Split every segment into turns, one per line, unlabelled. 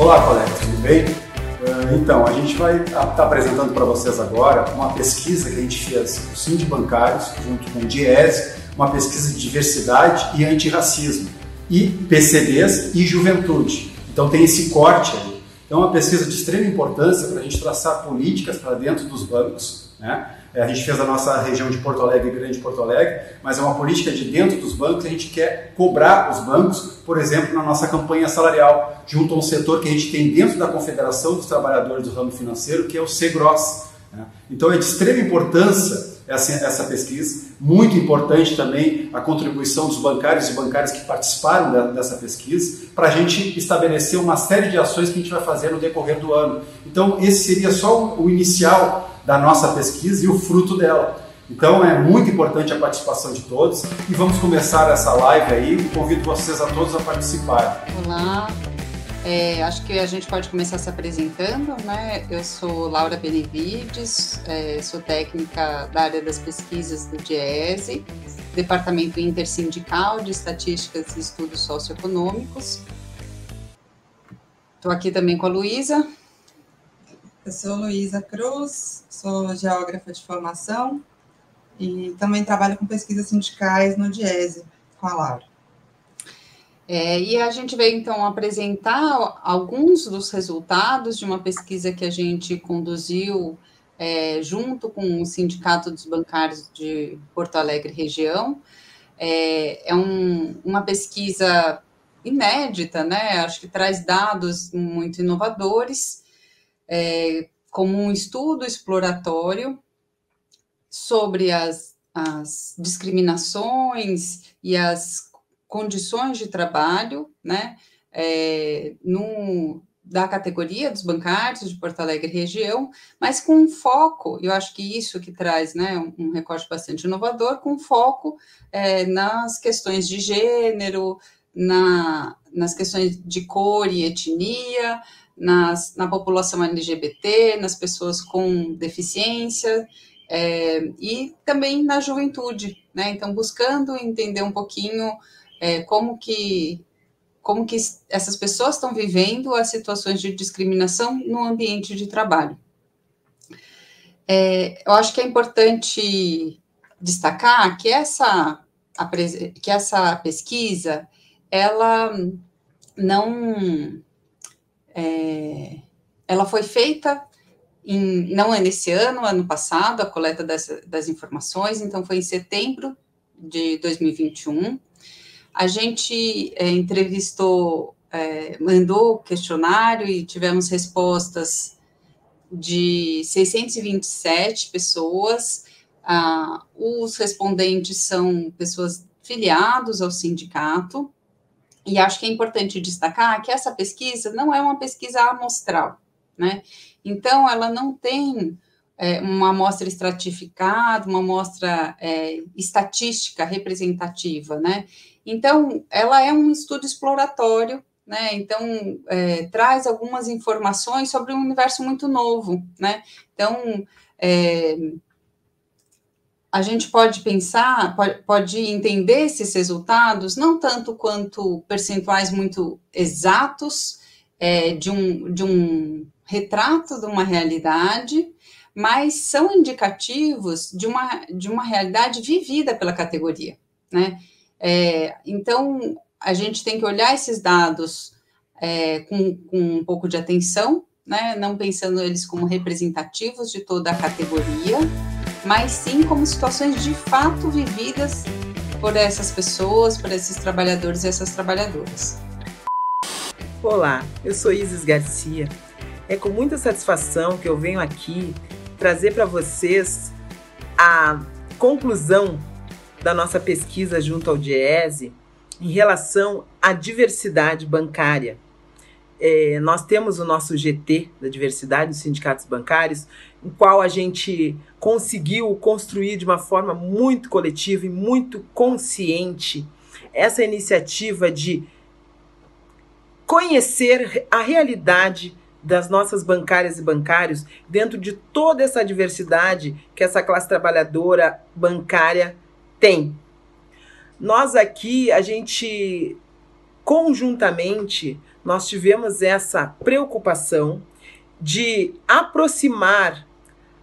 Olá, colegas, tudo bem? Então, a gente vai estar apresentando para vocês agora uma pesquisa que a gente fez no Sindibancários, junto com o DIEESE, uma pesquisa de diversidade e antirracismo, e PCDs e juventude. Então tem esse corte aí. Então é uma pesquisa de extrema importância para a gente traçar políticas para dentro dos bancos, né? A gente fez a nossa região de Porto Alegre, Grande Porto Alegre, mas é uma política de dentro dos bancos. A gente quer cobrar os bancos, por exemplo, na nossa campanha salarial, junto a um setor que a gente tem dentro da Confederação dos Trabalhadores do Ramo Financeiro, que é o CEGROS, né? Então é de extrema importância essa pesquisa, muito importante também a contribuição dos bancários e bancárias que participaram dessa pesquisa, para a gente estabelecer uma série de ações que a gente vai fazer no decorrer do ano. Então esse seria só o inicial da nossa pesquisa e o fruto dela. Então é muito importante a participação de todos e vamos começar essa live aí. Convido vocês a todos a participarem.
Olá, acho que a gente pode começar se apresentando, né? Eu sou Laura Benevides, sou técnica da área das pesquisas do DIEESE, Departamento Intersindical de Estatísticas e Estudos Socioeconômicos. Estou aqui também com a Luísa.
Eu sou Luísa Cruz, sou geógrafa de formação e também trabalho com pesquisas sindicais no DIEESE, com a Laura.
E a gente veio, então, apresentar alguns dos resultados de uma pesquisa que a gente conduziu junto com o Sindicato dos Bancários de Porto Alegre região. Uma pesquisa inédita, né? Acho que traz dados muito inovadores, como um estudo exploratório sobre as discriminações e as condições de trabalho, né, da categoria dos bancários de Porto Alegre região, mas com um foco, eu acho que isso que traz, né, um recorte bastante inovador, com foco nas questões de gênero, nas questões de cor e etnia, na população LGBT, nas pessoas com deficiência, e também na juventude, né? Então, buscando entender um pouquinho como que essas pessoas estão vivendo as situações de discriminação no ambiente de trabalho. Eu acho que é importante destacar que essa pesquisa, ela ela foi feita, não é nesse ano passado, a coleta das informações, então foi em setembro de 2021. A gente entrevistou, mandou questionário e tivemos respostas de 627 pessoas. Os respondentes são pessoas filiados ao sindicato. E acho que é importante destacar que essa pesquisa não é uma pesquisa amostral, né? Então, ela não tem uma amostra estratificada, uma amostra estatística representativa, né? Então, ela é um estudo exploratório, né? Então, traz algumas informações sobre um universo muito novo, né? Então, a gente pode pensar, pode entender esses resultados, não tanto quanto percentuais muito exatos de um retrato de uma realidade, mas são indicativos de uma realidade vivida pela categoria, né? Então, a gente tem que olhar esses dados com um pouco de atenção, né? Não pensando eles como representativos de toda a categoria, mas sim como situações de fato vividas por essas pessoas, por esses trabalhadores e essas trabalhadoras.
Olá, eu sou Isis Garcia. É com muita satisfação que eu venho aqui trazer para vocês a conclusão da nossa pesquisa junto ao DIEESE em relação à diversidade bancária. Nós temos o nosso GT da diversidade dos sindicatos bancários, em qual a gente conseguiu construir de uma forma muito coletiva e muito consciente essa iniciativa de conhecer a realidade das nossas bancárias e bancários dentro de toda essa diversidade que essa classe trabalhadora bancária tem. Nós aqui, a gente conjuntamente, nós tivemos essa preocupação de aproximar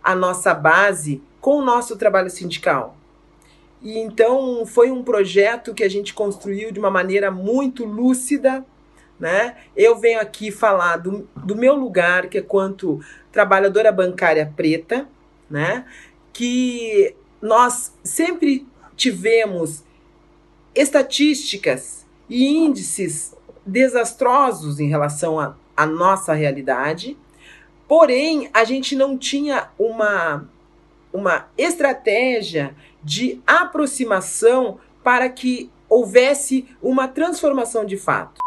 a nossa base com o nosso trabalho sindical. E então foi um projeto que a gente construiu de uma maneira muito lúcida, né? Eu venho aqui falar do meu lugar, que é quanto trabalhadora bancária preta, né? Que nós sempre tivemos estatísticas e índices desastrosos em relação à nossa realidade, porém a gente não tinha uma estratégia de aproximação para que houvesse uma transformação de fato.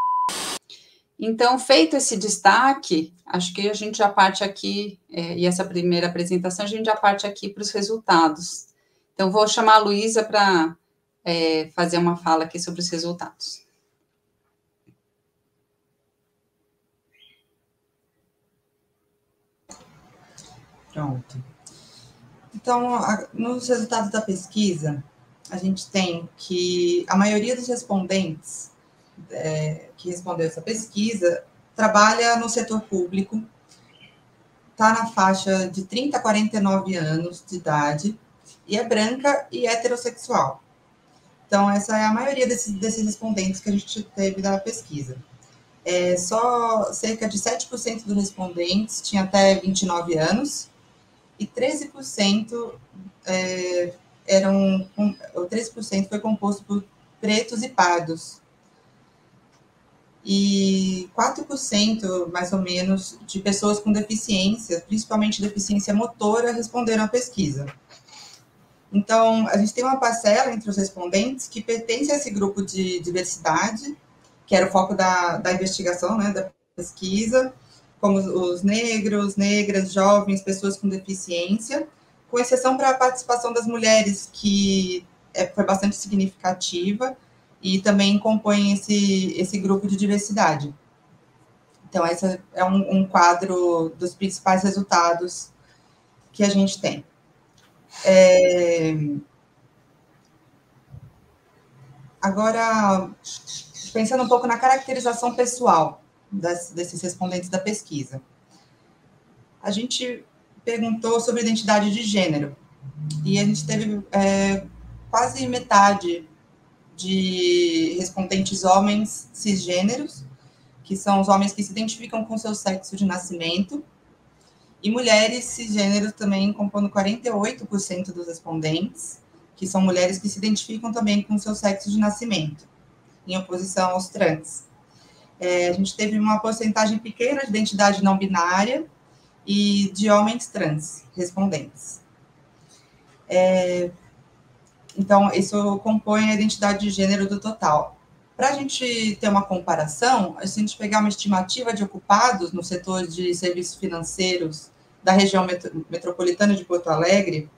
Então, feito esse destaque, acho que a gente já parte aqui, e essa primeira apresentação, a gente já parte aqui para os resultados. Então, vou chamar a Luísa para fazer uma fala aqui sobre os resultados.
Pronto. Então, nos resultados da pesquisa, a gente tem que a maioria dos respondentes que respondeu essa pesquisa trabalha no setor público, está na faixa de 30 a 49 anos de idade e é branca e heterossexual. Então, essa é a maioria desses respondentes que a gente teve da pesquisa. Só cerca de 7% dos respondentes tinha até 29 anos e 13% o 13% foi composto por pretos e pardos. E 4%, mais ou menos, de pessoas com deficiência, principalmente deficiência motora, responderam à pesquisa. Então, a gente tem uma parcela entre os respondentes que pertence a esse grupo de diversidade, que era o foco da investigação, né, da pesquisa, como os negros, negras, jovens, pessoas com deficiência, com exceção para a participação das mulheres, que foi bastante significativa, e também compõem esse grupo de diversidade. Então, esse é um quadro dos principais resultados que a gente tem. Agora, pensando um pouco na caracterização pessoal desses respondentes da pesquisa. A gente perguntou sobre identidade de gênero, e a gente teve quase metade de respondentes homens cisgêneros, que são os homens que se identificam com seu sexo de nascimento, e mulheres cisgêneros também compondo 48% dos respondentes, que são mulheres que se identificam também com seu sexo de nascimento, em oposição aos trans. A gente teve uma porcentagem pequena de identidade não binária e de homens trans respondentes. Então, isso compõe a identidade de gênero do total. Para a gente ter uma comparação, se a gente pegar uma estimativa de ocupados no setor de serviços financeiros da região metropolitana de Porto Alegre,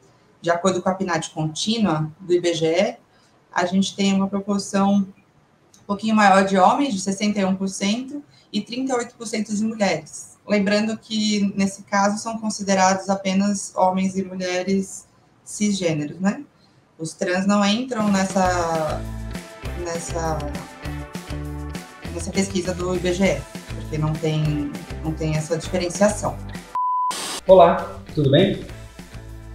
de acordo com a PNAD contínua do IBGE, a gente tem uma proporção um pouquinho maior de homens, de 61%, e 38% de mulheres. Lembrando que, nesse caso, são considerados apenas homens e mulheres cisgêneros, né? Os trans não entram nessa pesquisa do IBGE, porque não tem essa diferenciação.
Olá, tudo bem?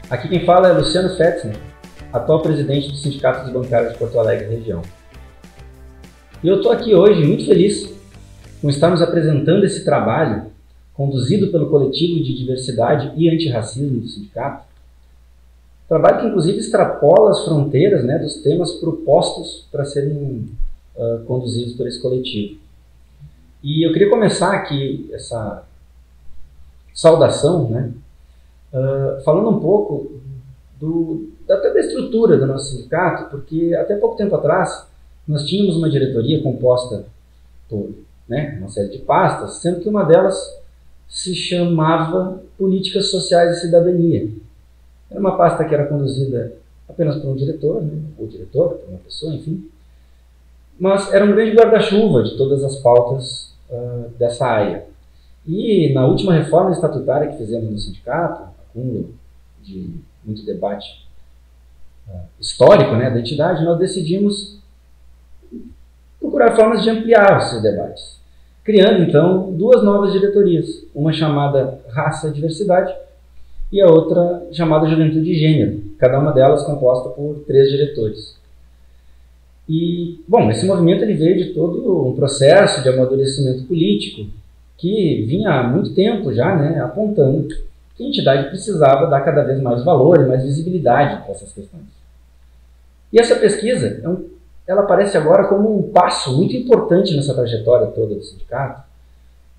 Aqui quem fala é Luciano Fetzner, atual presidente do Sindicato dos Bancários de Porto Alegre região. E eu estou aqui hoje muito feliz com estarmos apresentando esse trabalho conduzido pelo Coletivo de Diversidade e Antirracismo do Sindicato. Trabalho que, inclusive, extrapola as fronteiras, né, dos temas propostos para serem conduzidos por esse coletivo. E eu queria começar aqui essa saudação, né, falando um pouco até da estrutura do nosso sindicato, porque até pouco tempo atrás nós tínhamos uma diretoria composta por uma série de pastas, sendo que uma delas se chamava Políticas Sociais e Cidadania. Era uma pasta que era conduzida apenas por um diretor, né, ou diretora, por uma pessoa, enfim. Mas era um grande guarda-chuva de todas as pautas dessa área. E na última reforma estatutária que fizemos no sindicato, acúmulo de muito debate histórico, né, da entidade, nós decidimos procurar procurar formas de ampliar esses debates, criando, então, 2 novas diretorias, uma chamada Raça e Diversidade e a outra chamada Juventude e Gênero, cada uma delas composta por 3 diretores. E, bom, esse movimento ele veio de todo um processo de amadurecimento político que vinha há muito tempo já, né, apontando que a entidade precisava dar cada vez mais valor e mais visibilidade para essas questões. E essa pesquisa, ela aparece agora como um passo muito importante nessa trajetória toda do sindicato,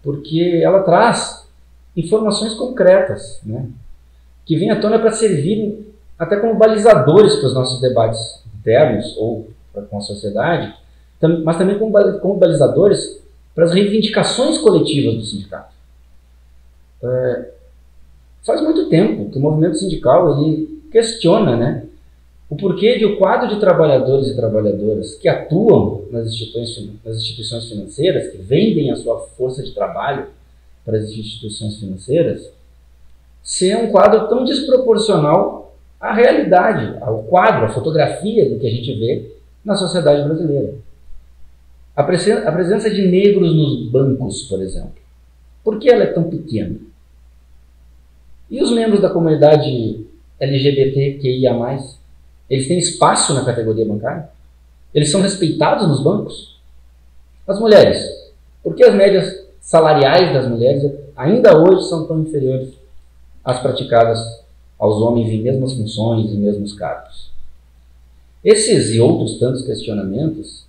porque ela traz informações concretas, né, que vêm à tona para servirem até como balizadores para os nossos debates internos ou com a sociedade, mas também como balizadores para as reivindicações coletivas do sindicato. Faz muito tempo que o movimento sindical ele questiona, né, o porquê de o quadro de trabalhadores e trabalhadoras que atuam nas instituições financeiras, que vendem a sua força de trabalho para as instituições financeiras, ser um quadro tão desproporcional à realidade, ao quadro, à fotografia do que a gente vê na sociedade brasileira. A presença de negros nos bancos, por exemplo, por que ela é tão pequena? E os membros da comunidade LGBTQIA+, eles têm espaço na categoria bancária? Eles são respeitados nos bancos? As mulheres, por que as médias salariais das mulheres ainda hoje são tão inferiores às praticadas aos homens em mesmas funções e mesmos cargos? Esses e outros tantos questionamentos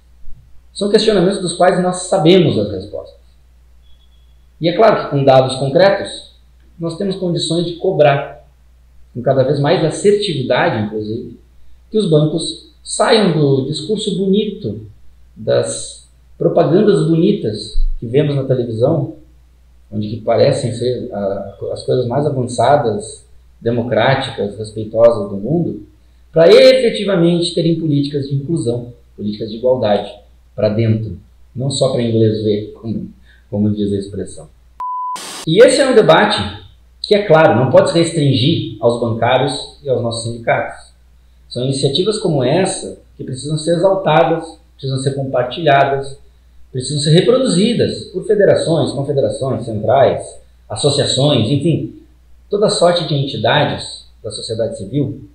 são questionamentos dos quais nós sabemos as respostas. E é claro que com dados concretos, nós temos condições de cobrar, com cada vez mais assertividade, inclusive, que os bancos saiam do discurso bonito, das propagandas bonitas que vemos na televisão, onde que parecem ser as coisas mais avançadas, democráticas, respeitosas do mundo, para efetivamente terem políticas de inclusão, políticas de igualdade, para dentro, não só para inglês ver, como diz a expressão. E esse é um debate que, é claro, não pode se restringir aos bancários e aos nossos sindicatos. São iniciativas como essa que precisam ser exaltadas, precisam ser compartilhadas, precisam ser reproduzidas por federações, confederações, centrais, associações, enfim, toda sorte de entidades da sociedade civil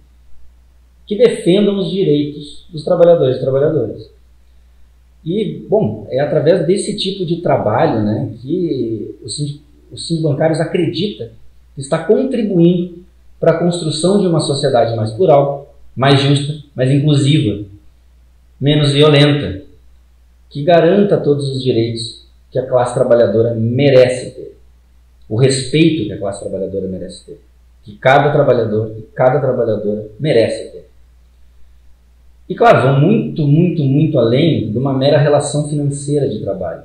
que defendam os direitos dos trabalhadores e trabalhadoras. E, bom, é através desse tipo de trabalho, né, que os sindicatos acreditam que está contribuindo para a construção de uma sociedade mais plural, mais justa, mais inclusiva, menos violenta, que garanta todos os direitos que a classe trabalhadora merece ter, o respeito que a classe trabalhadora merece ter, que cada trabalhador e cada trabalhadora merece ter. E claro, vão muito, muito, muito além de uma mera relação financeira de trabalho.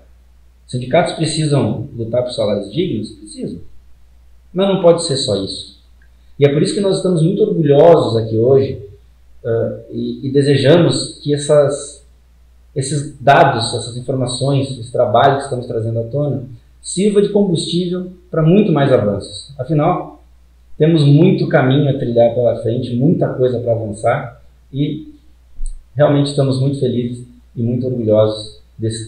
Sindicatos precisam lutar por salários dignos? Precisam. Mas não pode ser só isso. E é por isso que nós estamos muito orgulhosos aqui hoje e desejamos que esses dados, essas informações, esse trabalho que estamos trazendo à tona, sirva de combustível para muito mais avanços. Afinal, temos muito caminho a trilhar pela frente, muita coisa para avançar e realmente estamos muito felizes e muito orgulhosos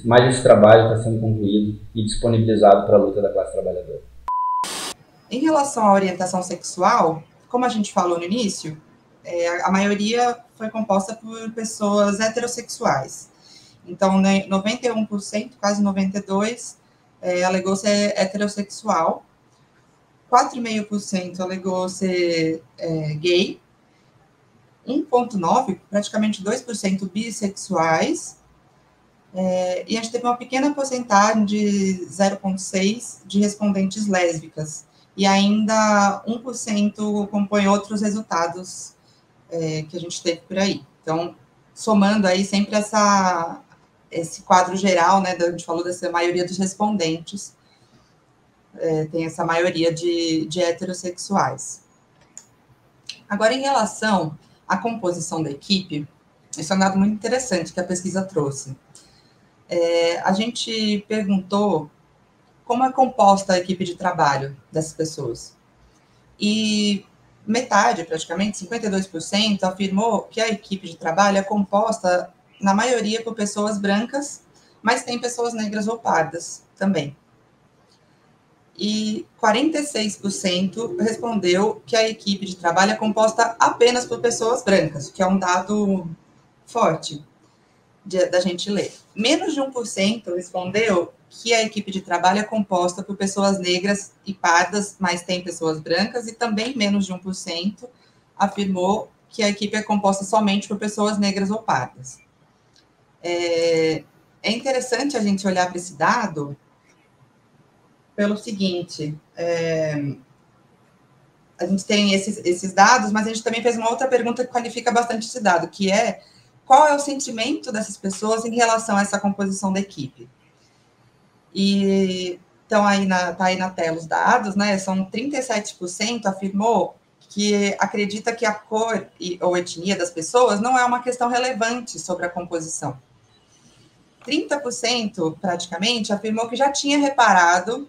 mais esse trabalho está sendo concluído e disponibilizado para a luta da classe trabalhadora.
Em relação à orientação sexual, como a gente falou no início, a maioria foi composta por pessoas heterossexuais. Então, 91%, quase 92%, alegou ser heterossexual, 4,5% alegou ser gay, 1,9%, praticamente 2% bissexuais, e a gente teve uma pequena porcentagem de 0,6% de respondentes lésbicas, e ainda 1% compõe outros resultados que a gente teve por aí. Então, somando aí sempre esse quadro geral, né, a gente falou dessa maioria dos respondentes, tem essa maioria de heterossexuais. Agora, em relação à composição da equipe, isso é um dado muito interessante que a pesquisa trouxe. A gente perguntou como é composta a equipe de trabalho dessas pessoas. E metade, praticamente, 52%, afirmou que a equipe de trabalho é composta, na maioria, por pessoas brancas, mas tem pessoas negras ou pardas também. E 46% respondeu que a equipe de trabalho é composta apenas por pessoas brancas, o que é um dado forte da gente ler. Menos de 1% respondeu que a equipe de trabalho é composta por pessoas negras e pardas, mas tem pessoas brancas, e também menos de 1% afirmou que a equipe é composta somente por pessoas negras ou pardas. É interessante a gente olhar para esse dado pelo seguinte, a gente tem esses dados, mas a gente também fez uma outra pergunta que qualifica bastante esse dado, que é qual é o sentimento dessas pessoas em relação a essa composição da equipe. E então, tá aí na tela os dados, né? São 37% afirmou que acredita que a cor ou etnia das pessoas não é uma questão relevante sobre a composição. 30%, praticamente, afirmou que já tinha reparado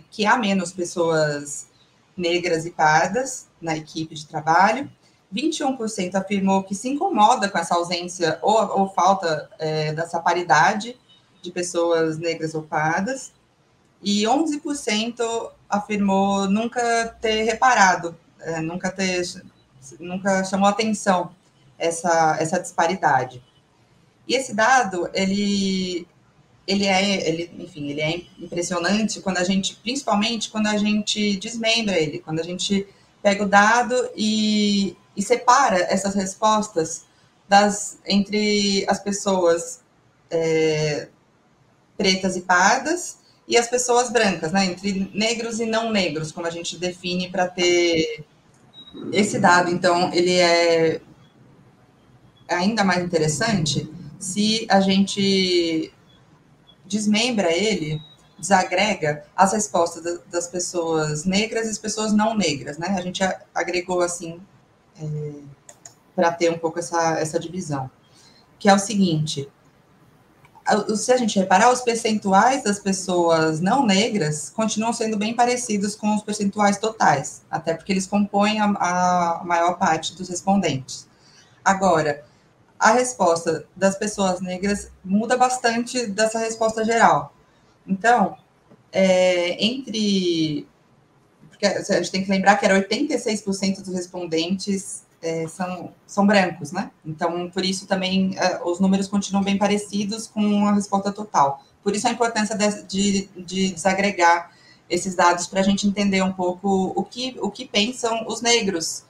que há menos pessoas negras e pardas na equipe de trabalho. 21% afirmou que se incomoda com essa ausência ou falta dessa paridade de pessoas negras ou pardas. E 11% afirmou nunca ter reparado, nunca chamou atenção essa disparidade. E esse dado, ele é impressionante principalmente quando a gente desmembra ele, quando a gente pega o dado e separa essas respostas entre as pessoas pretas e pardas e as pessoas brancas, né, entre negros e não negros, como a gente define para ter esse dado. Então, ele é ainda mais interessante se a gente desmembra ele, desagrega as respostas das pessoas negras e as pessoas não negras, né? A gente agregou assim para ter um pouco essa divisão, que é o seguinte: se a gente reparar, os percentuais das pessoas não negras continuam sendo bem parecidos com os percentuais totais, até porque eles compõem a maior parte dos respondentes. Agora, a resposta das pessoas negras muda bastante dessa resposta geral. Então, porque a gente tem que lembrar que era 86% dos respondentes são brancos, né? Então, por isso também os números continuam bem parecidos com a resposta total. Por isso a importância de desagregar esses dados para a gente entender um pouco o que pensam os negros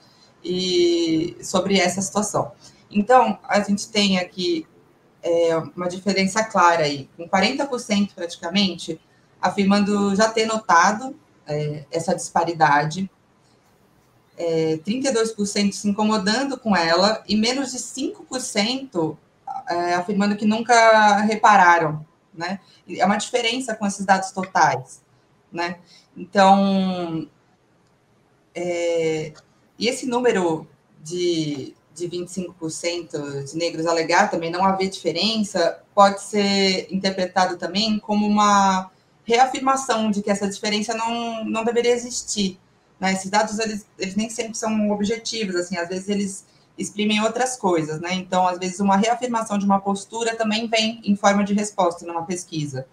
sobre essa situação. Então, a gente tem aqui uma diferença clara aí, com 40% praticamente afirmando já ter notado essa disparidade, 32% se incomodando com ela e menos de 5% afirmando que nunca repararam, né? É uma diferença com esses dados totais, né? Então, e esse número de 25% de negros alegar também não haver diferença pode ser interpretado também como uma reafirmação de que essa diferença não deveria existir, né? Esses dados, eles nem sempre são objetivos, assim, às vezes eles exprimem outras coisas, né? Então, às vezes, uma reafirmação de uma postura também vem em forma de resposta numa pesquisa.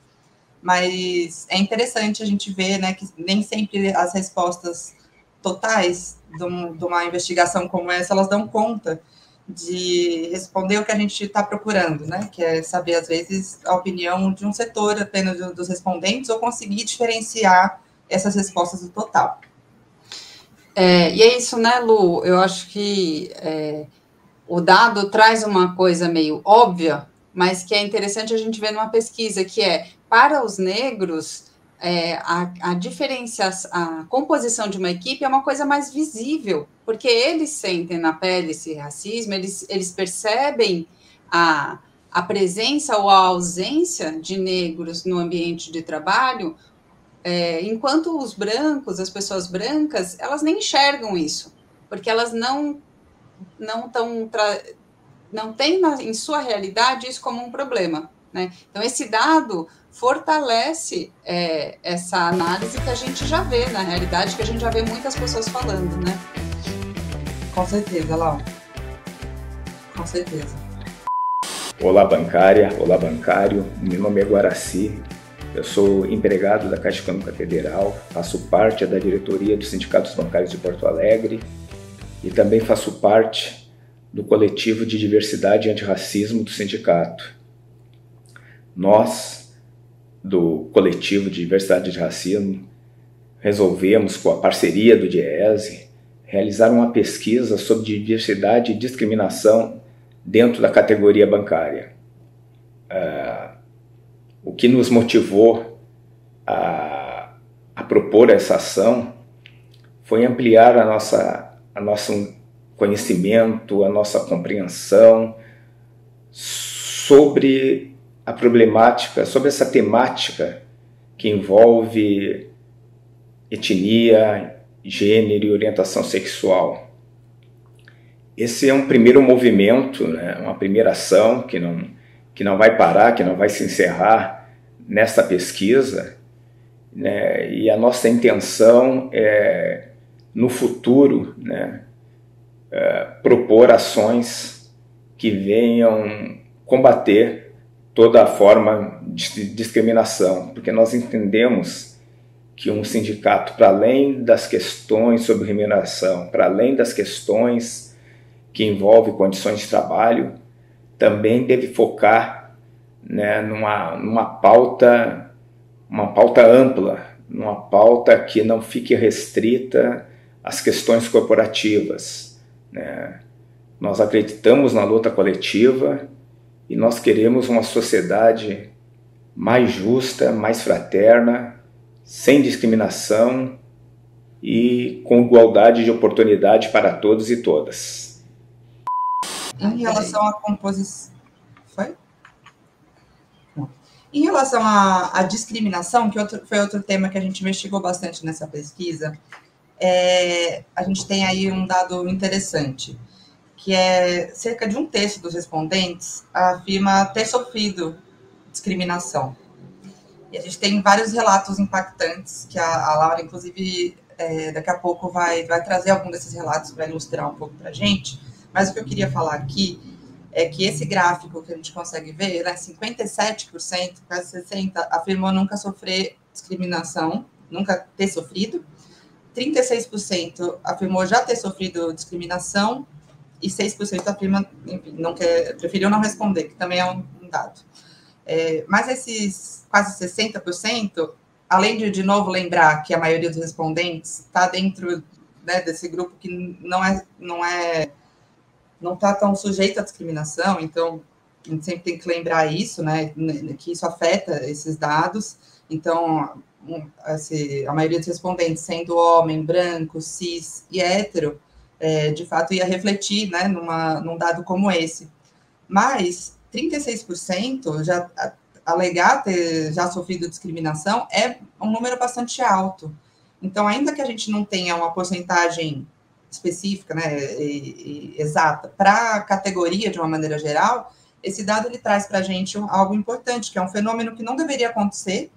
Mas é interessante a gente ver, né, que nem sempre as respostas totais de uma investigação como essa, elas dão conta de responder o que a gente está procurando, né? Que é saber, às vezes, a opinião de um setor apenas dos respondentes ou conseguir diferenciar essas respostas do total.
E é isso, né, Lu? Eu acho que o dado traz uma coisa meio óbvia, mas que é interessante a gente ver numa pesquisa, que para os negros, a diferenciação, a composição de uma equipe é uma coisa mais visível, porque eles sentem na pele esse racismo, eles percebem a presença ou a ausência de negros no ambiente de trabalho, enquanto os brancos, as pessoas brancas, elas nem enxergam isso, porque elas não têm em sua realidade isso como um problema, né? Então, esse dado fortalece essa análise que a gente já vê na realidade, que a gente já vê muitas pessoas falando, né?
Com certeza, Lau. Com certeza.
Olá bancária, olá bancário, meu nome é Guaraci, eu sou empregado da Caixa Econômica Federal, faço parte da diretoria dos sindicatos bancários de Porto Alegre e também faço parte do coletivo de diversidade e antirracismo do sindicato. Nós, do coletivo de diversidade e antirracismo, resolvemos, com a parceria do DIEESE, realizar uma pesquisa sobre diversidade e discriminação dentro da categoria bancária. O que nos motivou a propor essa ação foi ampliar a nosso conhecimento, a nossa compreensão sobre a problemática, sobre essa temática que envolve etnia, gênero e orientação sexual. Esse é um primeiro movimento, né, uma primeira ação que não vai parar, que não vai se encerrar nesta pesquisa, né, e a nossa intenção é, no futuro, né, propor ações que venham combater toda a forma de discriminação, porque nós entendemos que um sindicato, para além das questões sobre remuneração, para além das questões que envolvem condições de trabalho, também deve focar, né, numa pauta ampla, numa pauta que não fique restrita às questões corporativas, né? Nós acreditamos na luta coletiva e nós queremos uma sociedade mais justa, mais fraterna, sem discriminação e com igualdade de oportunidade para todos e todas.
Em relação à composição... Foi? Em relação à discriminação, que foi outro tema que a gente investigou bastante nessa pesquisa, a gente tem aí um dado interessante, que é cerca de 1/3 dos respondentes afirma ter sofrido discriminação. E a gente tem vários relatos impactantes, que a Laura, inclusive, daqui a pouco vai trazer algum desses relatos, vai ilustrar um pouco para a gente. Mas o que eu queria falar aqui é que esse gráfico que a gente consegue ver, né, 57%, quase 60%, afirmou nunca sofrer discriminação, nunca ter sofrido. 36% afirmou já ter sofrido discriminação e 6% afirma, enfim, preferiu não responder, que também é um dado. Mas esses quase 60%, além de novo lembrar que a maioria dos respondentes está dentro, né, desse grupo que não está tão sujeito à discriminação, então a gente sempre tem que lembrar isso, né, que isso afeta esses dados. Então, a maioria dos respondentes, sendo homem, branco, cis e hétero, de fato ia refletir, né, num dado como esse. Mas 36% já alegar ter já sofrido discriminação é um número bastante alto. Então, ainda que a gente não tenha uma porcentagem específica, né, exata, para a categoria de uma maneira geral, esse dado ele traz para a gente algo importante, que é um fenômeno que não deveria acontecer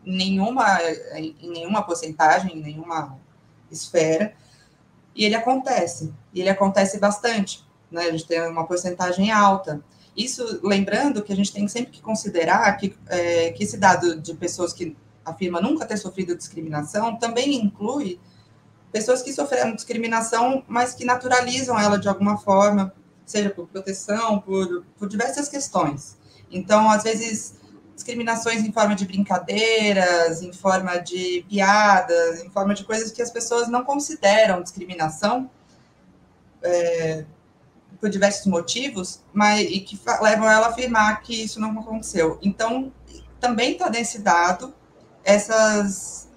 em nenhuma porcentagem, em nenhuma esfera, e ele acontece bastante, né, a gente tem uma porcentagem alta. Isso, lembrando que a gente tem sempre que considerar que esse dado de pessoas que afirmam nunca ter sofrido discriminação também inclui pessoas que sofreram discriminação, mas que naturalizam ela de alguma forma, seja por proteção, por diversas questões. Então, às vezes, discriminações em forma de brincadeiras, em forma de piadas, em forma de coisas que as pessoas não consideram discriminação, por diversos motivos, e que levam ela a afirmar que isso não aconteceu. Então, também está nesse dado essas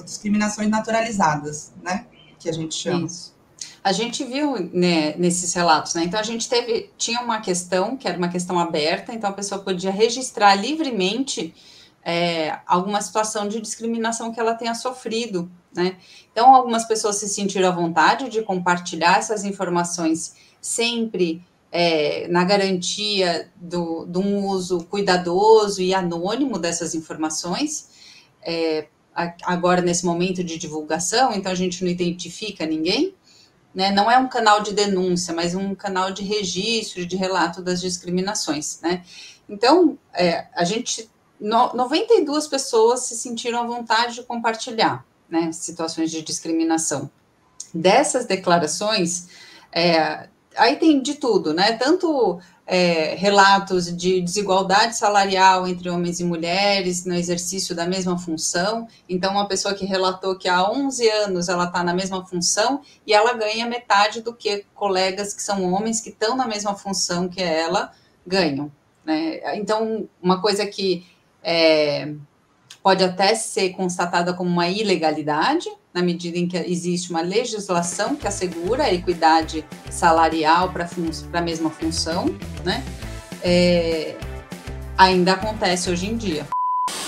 discriminações naturalizadas, né, que a gente chama.
Isso. A gente viu, né, nesses relatos, né, então a gente tinha uma questão, que era uma questão aberta, então a pessoa podia registrar livremente alguma situação de discriminação que ela tenha sofrido, né, então algumas pessoas se sentiram à vontade de compartilhar essas informações sempre na garantia de um uso cuidadoso e anônimo dessas informações, agora nesse momento de divulgação, então a gente não identifica ninguém, né? Não é um canal de denúncia, mas um canal de registro, de relato das discriminações, né? Então, 92 pessoas se sentiram à vontade de compartilhar, né, situações de discriminação. Dessas declarações, aí tem de tudo, né? Tanto relatos de desigualdade salarial entre homens e mulheres no exercício da mesma função. Então, uma pessoa que relatou que há 11 anos ela está na mesma função e ela ganha metade do que colegas que são homens que estão na mesma função que ela ganham, né? Então, uma coisa que pode até ser constatada como uma ilegalidade, na medida em que existe uma legislação que assegura a equidade salarial para a mesma função, né? Ainda acontece hoje em dia.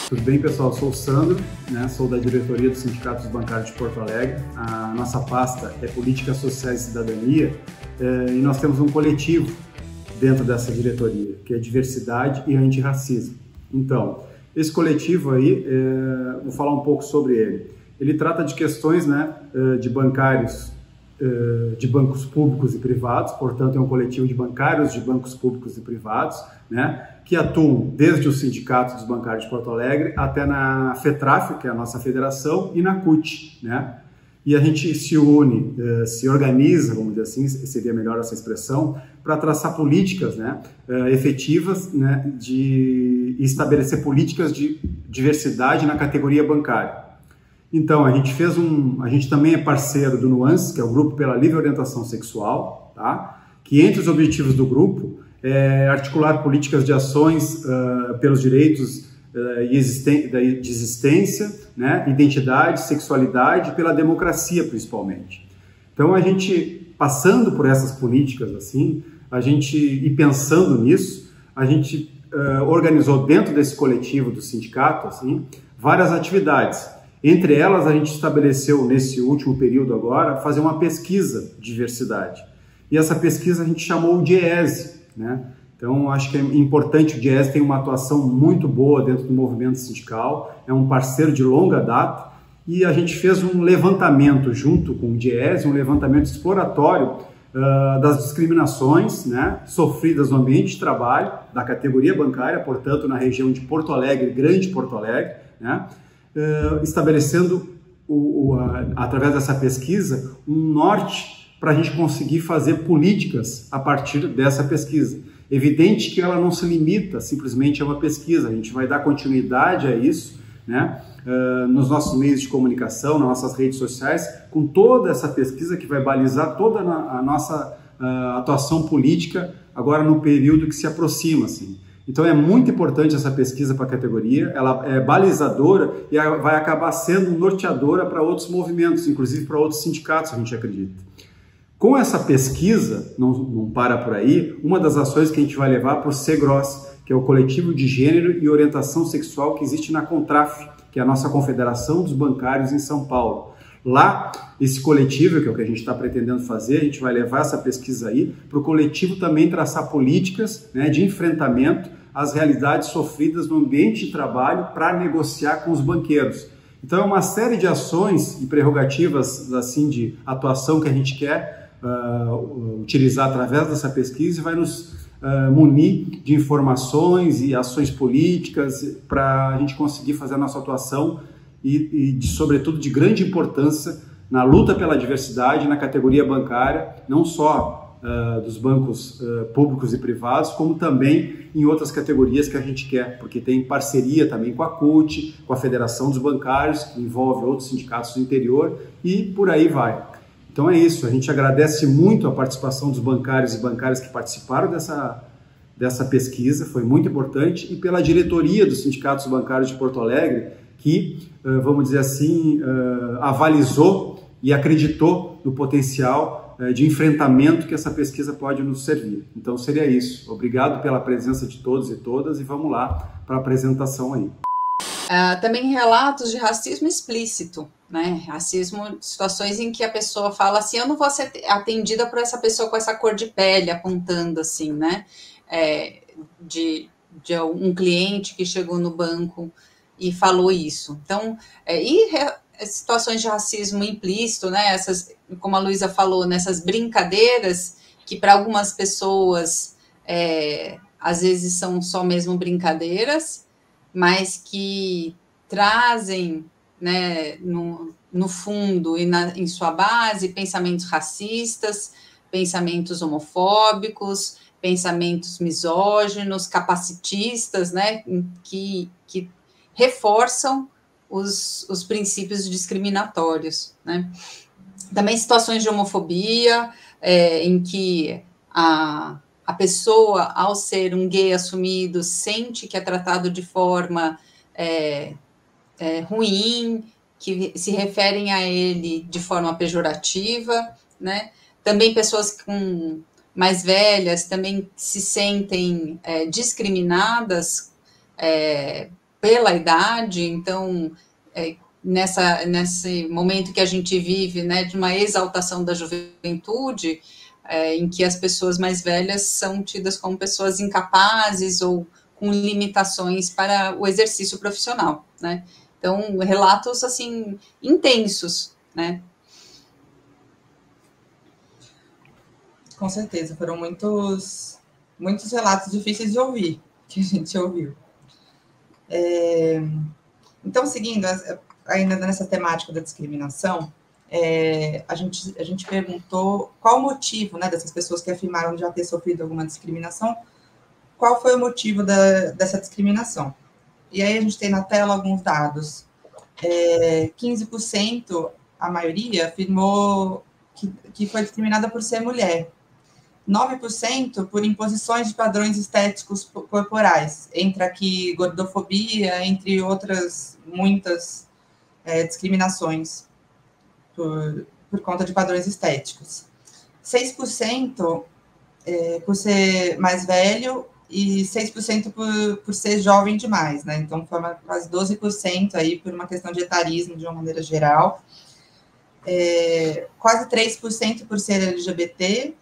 Tudo bem, pessoal? Eu sou o Sandro, né? Sou da diretoria do Sindicato dos Bancários de Porto Alegre. A nossa pasta é Políticas Sociais e Cidadania, e nós temos um coletivo dentro dessa diretoria, que é Diversidade e Antirracismo. Então, esse coletivo aí, vou falar um pouco sobre ele. Ele trata de questões, né, de bancários, de bancos públicos e privados, portanto é um coletivo de bancários de bancos públicos e privados, né, que atuam desde o Sindicato dos Bancários de Porto Alegre até na FETRAF, que é a nossa federação, e na CUT, né? E a gente se une, se organiza, vamos dizer assim, seria melhor essa expressão, para traçar políticas, né, efetivas, né, e estabelecer políticas de diversidade na categoria bancária. Então, a gente também é parceiro do Nuance, que é o Grupo pela Livre Orientação Sexual, tá? Que entre os objetivos do grupo é articular políticas de ações pelos direitos de existência, né, identidade, sexualidade, pela democracia principalmente. Então, a gente, passando por essas políticas assim, e pensando nisso, a gente organizou dentro desse coletivo do sindicato assim, várias atividades. Entre elas, a gente estabeleceu, nesse último período agora, fazer uma pesquisa de diversidade. E essa pesquisa a gente chamou o DIEESE, né? Então, acho que é importante, o DIEESE tem uma atuação muito boa dentro do movimento sindical, é um parceiro de longa data, e a gente fez um levantamento junto com o DIEESE, um levantamento exploratório das discriminações, né, sofridas no ambiente de trabalho da categoria bancária, portanto, na região de Porto Alegre, Grande Porto Alegre, né, estabelecendo, através dessa pesquisa, um norte para a gente conseguir fazer políticas a partir dessa pesquisa. Evidente que ela não se limita simplesmente a uma pesquisa, a gente vai dar continuidade a isso, né, nos nossos meios de comunicação, nas nossas redes sociais, com toda essa pesquisa que vai balizar toda a nossa atuação política agora no período que se aproxima, assim. Então é muito importante essa pesquisa para a categoria, ela é balizadora e vai acabar sendo norteadora para outros movimentos, inclusive para outros sindicatos, a gente acredita. Com essa pesquisa, não para por aí, uma das ações que a gente vai levar para o CEGROS, que é o Coletivo de Gênero e Orientação Sexual que existe na CONTRAF, que é a nossa Confederação dos Bancários em São Paulo. Lá, esse coletivo, que é o que a gente está pretendendo fazer, a gente vai levar essa pesquisa aí para o coletivo também traçar políticas, né, de enfrentamento às realidades sofridas no ambiente de trabalho para negociar com os banqueiros. Então é uma série de ações e prerrogativas assim, de atuação que a gente quer utilizar através dessa pesquisa e vai nos munir de informações e ações políticas para a gente conseguir fazer a nossa atuação sobretudo, de grande importância na luta pela diversidade na categoria bancária, não só dos bancos públicos e privados, como também em outras categorias que a gente quer, porque tem parceria também com a CUT, com a Federação dos Bancários, que envolve outros sindicatos do interior, e por aí vai. Então é isso, a gente agradece muito a participação dos bancários e bancárias que participaram dessa pesquisa, foi muito importante, e pela diretoria dos Sindicatos Bancários de Porto Alegre, que, vamos dizer assim, avalizou e acreditou no potencial de enfrentamento que essa pesquisa pode nos servir. Então seria isso. Obrigado pela presença de todos e todas e vamos lá para a apresentação aí.
Também relatos de racismo explícito, né? Racismo, situações em que a pessoa fala assim, eu não vou ser atendida por essa pessoa com essa cor de pele, apontando assim, né? De um cliente que chegou no banco e falou isso. Então, situações de racismo implícito, né? Essas, como a Luísa falou, nessas brincadeiras que para algumas pessoas às vezes são só mesmo brincadeiras, mas que trazem, né, no fundo e em sua base, pensamentos racistas, pensamentos homofóbicos, pensamentos misóginos, capacitistas, né, que reforçam os princípios discriminatórios, né. Também situações de homofobia, em que a pessoa, ao ser um gay assumido, sente que é tratado de forma ruim, que se referem a ele de forma pejorativa, né? Também pessoas mais velhas também se sentem discriminadas pela idade, então, nesse momento que a gente vive, né, de uma exaltação da juventude, em que as pessoas mais velhas são tidas como pessoas incapazes ou com limitações para o exercício profissional, né? Então, relatos, assim, intensos, né?
Com certeza, foram muitos relatos difíceis de ouvir, que a gente ouviu. Então, seguindo, ainda nessa temática da discriminação, a gente perguntou qual o motivo, né, dessas pessoas que afirmaram já ter sofrido alguma discriminação, qual foi o motivo dessa discriminação. E aí a gente tem na tela alguns dados. 15%, a maioria, afirmou que foi discriminada por ser mulher. 9% por imposições de padrões estéticos corporais, entre aqui gordofobia, entre outras muitas discriminações por conta de padrões estéticos. 6% por ser mais velho e 6% por ser jovem demais, né? Então, forma quase 12% aí por uma questão de etarismo, de uma maneira geral. Quase 3% por ser LGBT,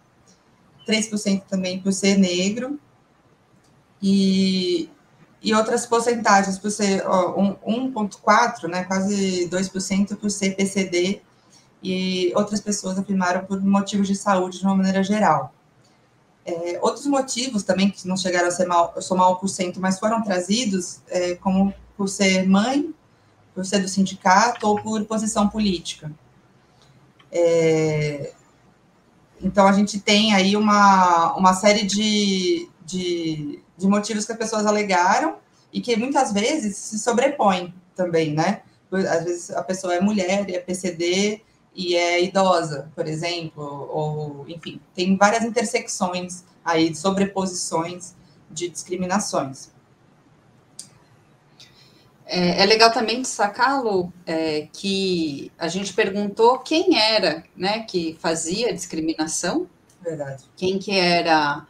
3% também por ser negro, e outras porcentagens por ser 1,4%, né, quase 2% por ser PCD, e outras pessoas afirmaram por motivos de saúde de uma maneira geral. Outros motivos também, que não chegaram a somar 1%, mas foram trazidos, como por ser mãe, por ser do sindicato ou por posição política. Então, a gente tem aí uma série de motivos que as pessoas alegaram e que muitas vezes se sobrepõem também, né? Às vezes a pessoa é mulher, é PCD e é idosa, por exemplo, ou, enfim, tem várias intersecções aí, de sobreposições de discriminações.
É legal também destacá-lo que a gente perguntou quem era, né, que fazia discriminação.
Verdade.
Quem que era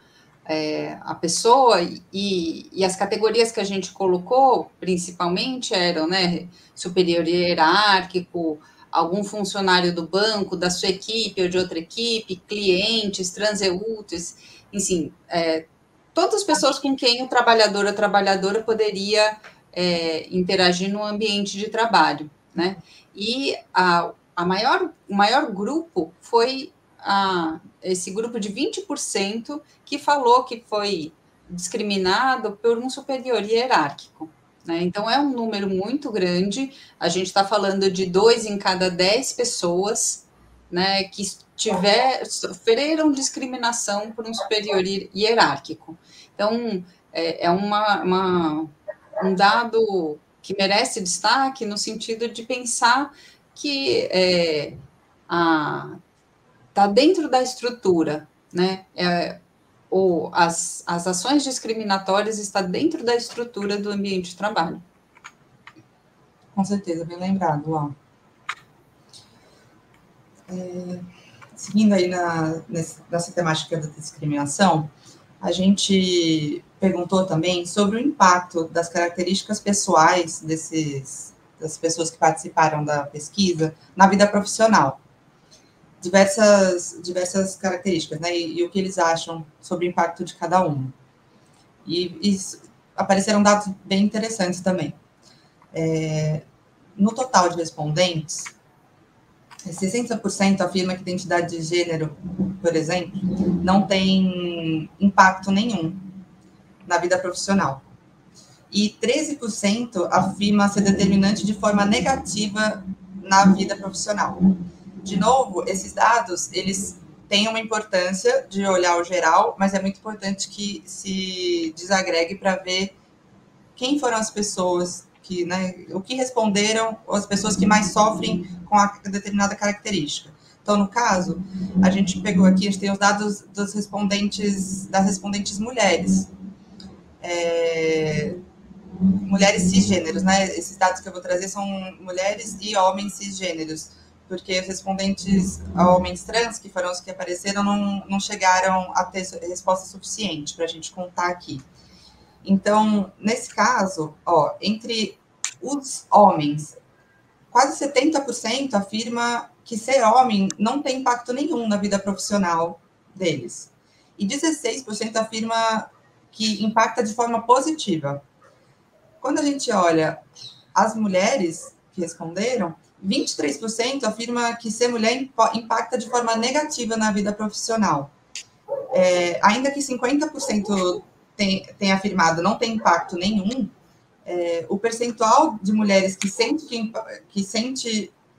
a pessoa, e as categorias que a gente colocou, principalmente, eram, né, superior hierárquico, algum funcionário do banco, da sua equipe ou de outra equipe, clientes, transeúntes, enfim, todas as pessoas com quem o trabalhador ou a trabalhadora poderia interagir no ambiente de trabalho, né? E o maior grupo foi esse grupo de 20% que falou que foi discriminado por um superior hierárquico, né? Então, é um número muito grande. A gente está falando de 2 em cada 10 pessoas, né, que sofreram discriminação por um superior hierárquico. Então, é um dado que merece destaque no sentido de pensar que está dentro da estrutura, né? As ações discriminatórias estão dentro da estrutura do ambiente de trabalho.
Com certeza, bem lembrado, Luan. Seguindo aí nessa temática da discriminação, a gente perguntou também sobre o impacto das características pessoais das pessoas que participaram da pesquisa na vida profissional. Diversas características, né? E o que eles acham sobre o impacto de cada uma. E apareceram dados bem interessantes também. no total de respondentes, 60% afirma que identidade de gênero, por exemplo, não tem impacto nenhum na vida profissional. E 13% afirma ser determinante de forma negativa na vida profissional. De novo, esses dados, eles têm uma importância de olhar o geral, mas é muito importante que se desagregue para ver quem foram as pessoas que, né, o que responderam, as pessoas que mais sofrem com a determinada característica. Então, no caso, a gente pegou aqui, a gente tem os dados das respondentes mulheres. Mulheres cisgêneros, né? Esses dados que eu vou trazer são mulheres e homens cisgêneros, porque os respondentes homens trans, que foram os que apareceram, não chegaram a ter resposta suficiente para a gente contar aqui. Então, nesse caso, entre os homens, quase 70% afirma que ser homem não tem impacto nenhum na vida profissional deles. E 16% afirma que impacta de forma positiva. Quando a gente olha as mulheres que responderam, 23% afirma que ser mulher impacta de forma negativa na vida profissional. Ainda que 50% tem afirmado não tem impacto nenhum, o percentual de mulheres que sente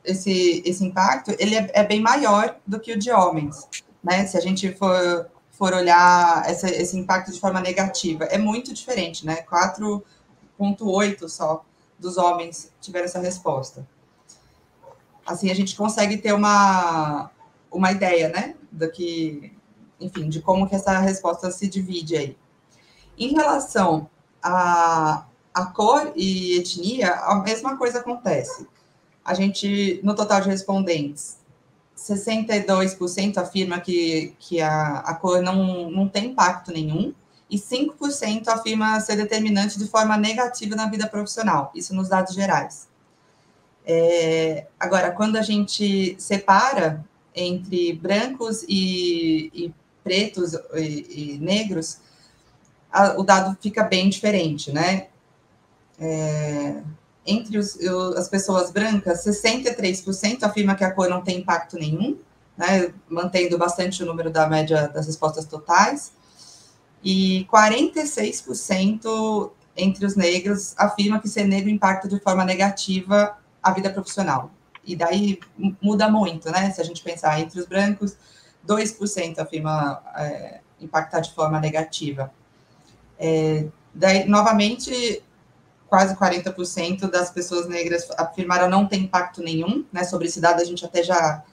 esse impacto, ele é bem maior do que o de homens, né? Se a gente for olhar esse impacto de forma negativa, é muito diferente, né? 4,8 só dos homens tiveram essa resposta. Assim, a gente consegue ter uma ideia, né? De como que essa resposta se divide aí. Em relação a cor e etnia, a mesma coisa acontece. A gente, no total de respondentes, 62% afirma que a cor não tem impacto nenhum, e 5% afirma ser determinante de forma negativa na vida profissional, isso nos dados gerais. Agora, quando a gente separa entre brancos e pretos e negros, o dado fica bem diferente, né? Entre as pessoas brancas, 63% afirma que a cor não tem impacto nenhum, né, mantendo bastante o número da média das respostas totais, e 46% entre os negros afirma que ser negro impacta de forma negativa a vida profissional. E daí muda muito, né? Se a gente pensar entre os brancos, 2% afirma impactar de forma negativa. Daí, novamente, quase 40% das pessoas negras afirmaram não ter impacto nenhum, né? Sobre esse dado a gente até já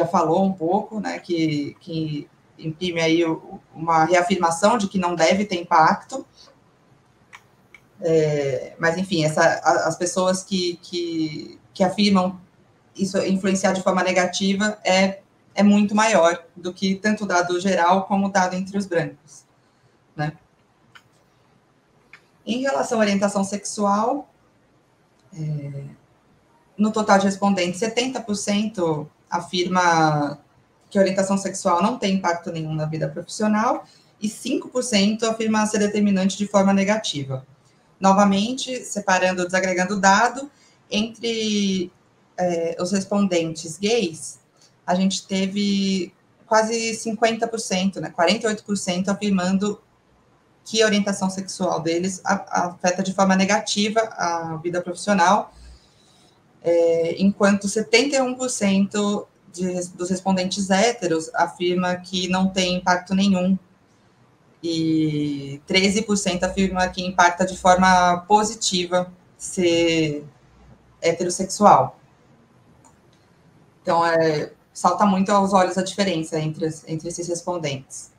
falou um pouco, né? Que imprime aí uma reafirmação de que não deve ter impacto. Mas, enfim, as pessoas que afirmam isso influenciar de forma negativa é muito maior do que tanto o dado geral como o dado entre os brancos, né? Em relação à orientação sexual, no total de respondentes, 70% afirma que a orientação sexual não tem impacto nenhum na vida profissional e 5% afirma ser determinante de forma negativa. Novamente, separando, desagregando o dado, entre os respondentes gays, a gente teve quase 50%, né, 48% afirmando que a orientação sexual deles afeta de forma negativa a vida profissional, enquanto 71% dos respondentes héteros afirma que não tem impacto nenhum, e 13% afirma que impacta de forma positiva ser heterossexual. Então, salta muito aos olhos a diferença entre esses respondentes.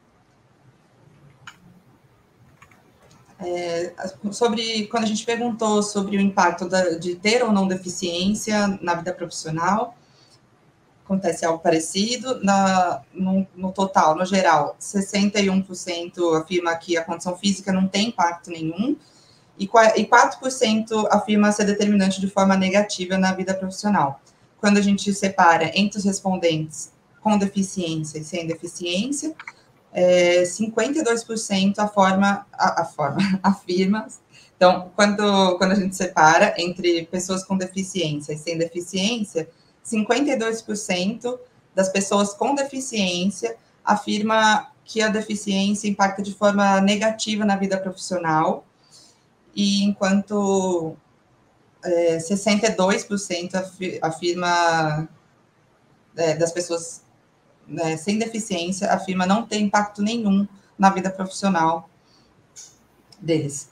Quando a gente perguntou sobre o impacto de ter ou não deficiência na vida profissional, acontece algo parecido. No total, no geral, 61% afirma que a condição física não tem impacto nenhum, e 4% afirma ser determinante de forma negativa na vida profissional. Quando a gente separa entre os respondentes com deficiência e sem deficiência, 52% afirma Então, quando a gente separa entre pessoas com deficiência e sem deficiência, 52% das pessoas com deficiência afirma que a deficiência impacta de forma negativa na vida profissional, e enquanto 62% afirma, das pessoas sem deficiência, afirma não ter impacto nenhum na vida profissional deles.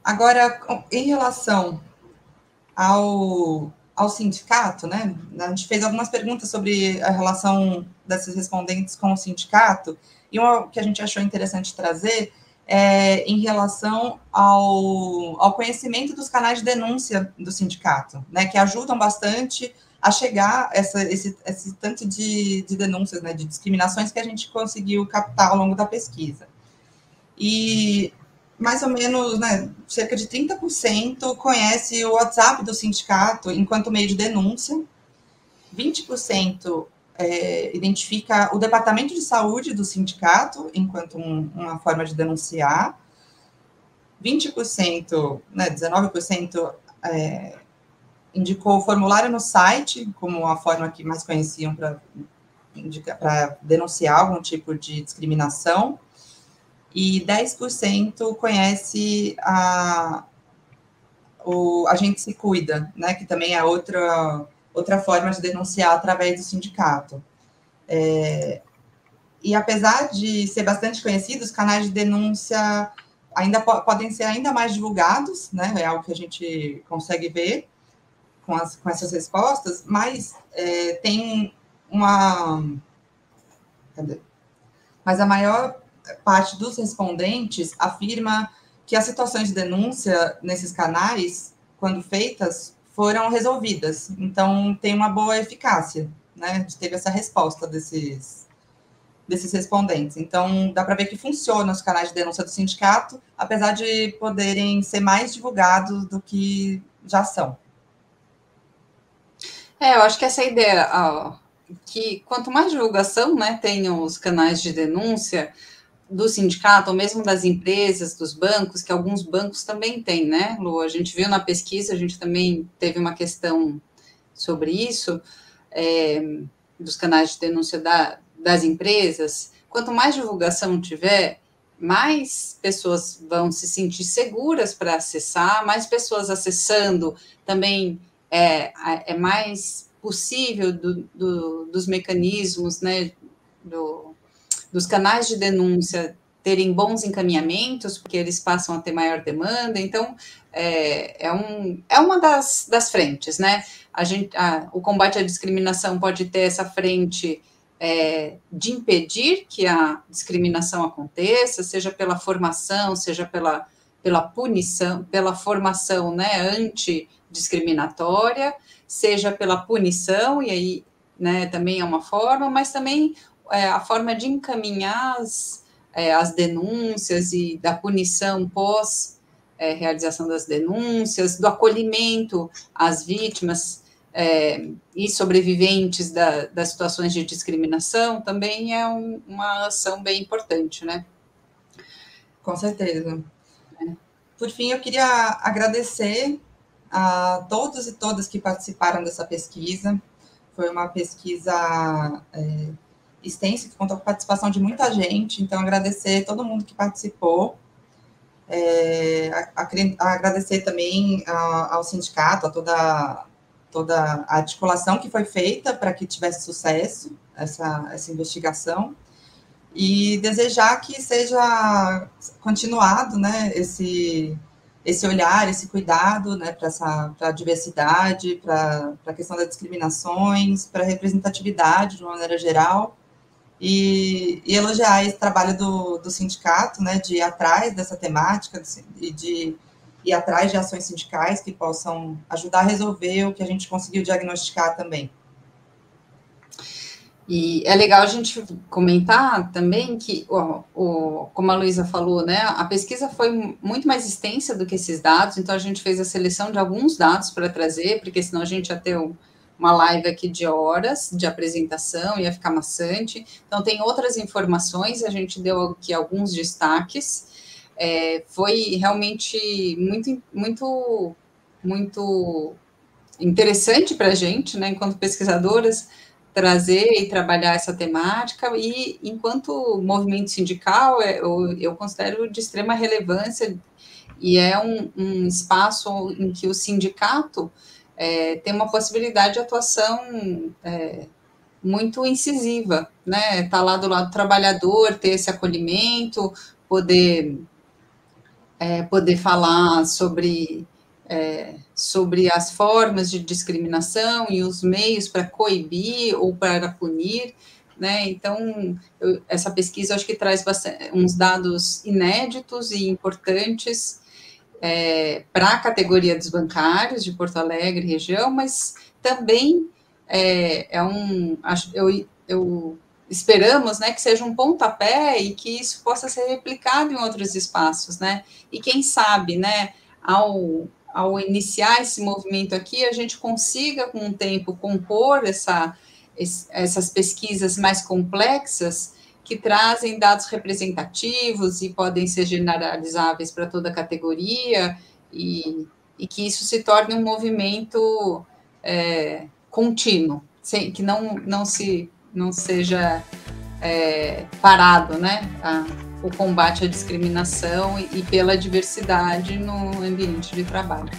Agora, em relação ao sindicato, né? A gente fez algumas perguntas sobre a relação desses respondentes com o sindicato, e uma que a gente achou interessante trazer é em relação ao conhecimento dos canais de denúncia do sindicato, né? Que ajudam bastante a chegar esse tanto de denúncias, né? De discriminações que a gente conseguiu captar ao longo da pesquisa. E mais ou menos, né, cerca de 30% conhece o WhatsApp do sindicato enquanto meio de denúncia, 20% identifica o departamento de saúde do sindicato enquanto uma forma de denunciar, 20%, né, 19% indicou o formulário no site como a forma que mais conheciam para denunciar algum tipo de discriminação, e 10% conhece a Gente Se Cuida, né, que também é outra forma de denunciar através do sindicato. E apesar de ser bastante conhecido, os canais de denúncia ainda podem ser ainda mais divulgados, né, é algo que a gente consegue ver com essas respostas, mas tem uma... Mas a maior parte dos respondentes afirma que as situações de denúncia nesses canais, quando feitas, foram resolvidas. Então, tem uma boa eficácia, né? A gente teve essa resposta desses respondentes. Então, dá para ver que funcionam os canais de denúncia do sindicato, apesar de poderem ser mais divulgados do que já são.
Eu acho que essa ideia, que quanto mais divulgação, né, tenham os canais de denúncia do sindicato, ou mesmo das empresas, dos bancos, que alguns bancos também têm, né, Lu? A gente viu na pesquisa, a gente também teve uma questão sobre isso, dos canais de denúncia das empresas. Quanto mais divulgação tiver, mais pessoas vão se sentir seguras para acessar, mais pessoas acessando também é mais possível dos mecanismos, né, dos canais de denúncia terem bons encaminhamentos, porque eles passam a ter maior demanda. Então, é uma das frentes, né? O combate à discriminação pode ter essa frente de impedir que a discriminação aconteça, seja pela formação, seja pela punição, pela formação, né, antidiscriminatória, seja pela punição, e aí, né, também é uma forma, mas também a forma de encaminhar as denúncias e da punição pós realização das denúncias, do acolhimento às vítimas e sobreviventes das situações de discriminação, também é uma ação bem importante, né?
Com certeza. Por fim, eu queria agradecer a todos e todas que participaram dessa pesquisa. Foi uma pesquisa extensa, que contou com a participação de muita gente, então agradecer todo mundo que participou, agradecer também ao sindicato, a toda a articulação que foi feita para que tivesse sucesso essa investigação, e desejar que seja continuado, né, esse olhar, esse cuidado, né, para a diversidade, para a questão das discriminações, para a representatividade de uma maneira geral, e elogiar esse trabalho do sindicato, né, de ir atrás dessa temática e de ir atrás de ações sindicais que possam ajudar a resolver o que a gente conseguiu diagnosticar também.
E é legal a gente comentar também que, como a Luísa falou, né, a pesquisa foi muito mais extensa do que esses dados, então a gente fez a seleção de alguns dados para trazer, porque senão a gente ia ter uma live aqui de horas de apresentação, ia ficar maçante. Então, tem outras informações, a gente deu aqui alguns destaques. Foi realmente muito interessante para a gente, né, enquanto pesquisadoras, trazer e trabalhar essa temática, e enquanto movimento sindical, eu considero de extrema relevância, e é um espaço em que o sindicato tem uma possibilidade de atuação muito incisiva, né? Estar lá do lado do trabalhador, ter esse acolhimento, poder falar sobre as formas de discriminação e os meios para coibir ou para punir, né? Então, essa pesquisa acho que traz uns dados inéditos e importantes para a categoria dos bancários de Porto Alegre e região, mas também esperamos, né, que seja um pontapé e que isso possa ser replicado em outros espaços, né? E quem sabe, né, ao iniciar esse movimento aqui, a gente consiga, com o tempo, compor essas pesquisas mais complexas, que trazem dados representativos e podem ser generalizáveis para toda a categoria, e que isso se torne um movimento contínuo, que não seja parado, né? O combate à discriminação e pela diversidade no ambiente de trabalho.